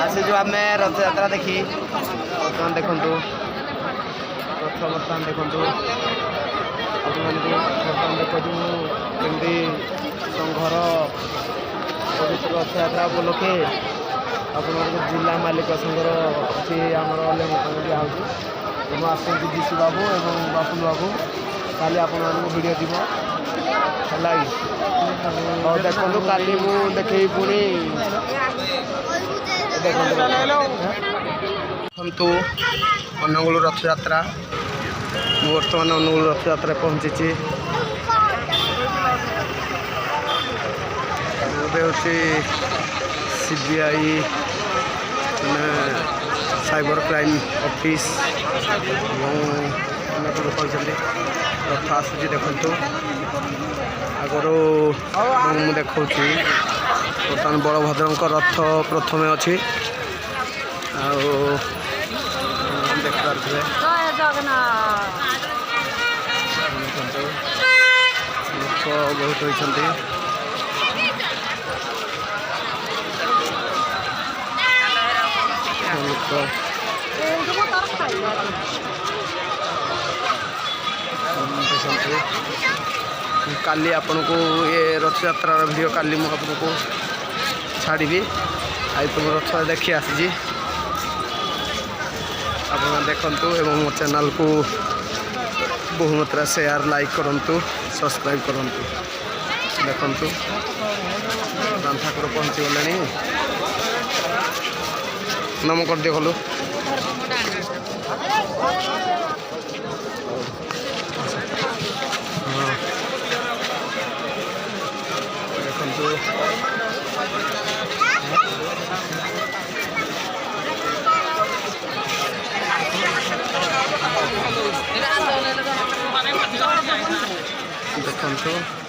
आसीचु आम रथ यात्रा देखी बर्तमान देखु रथ बर्तमान देखु बर्तमान देखु केमती संघर पवित्र रथ यात्रा उपलक्षे आपन जिला मालिक संघर अच्छी आमर दिया हो आसती जीसु बाबू और बापुल बाबू काली आपण वीडियो जीव है देखो काली मुझे देखे पुणी देखु अनुगुल रथ यात्रा बर्तमान अनुगुल रथ यात्रा पहुँची हूँ सीबीआई साइबर क्राइम ऑफिस अनेक लोग रथ आसूँ देखु आगर मुझे देखा बर्तमान बलभद्र रथ प्रथम अच्छी देखिए लोक बहुत होती काली आपन को ये रथ यात्रा वीडियो काली मुझे आपन को छाड़ी आज तुम रथ देखी आसी आप देखु एवं मो चैनल को बहु मात्रा शेयर लाइक करूँ सब्सक्राइब करूँ देखु राम ठाकुर पहुँची गले नम कर दिए भलो देखो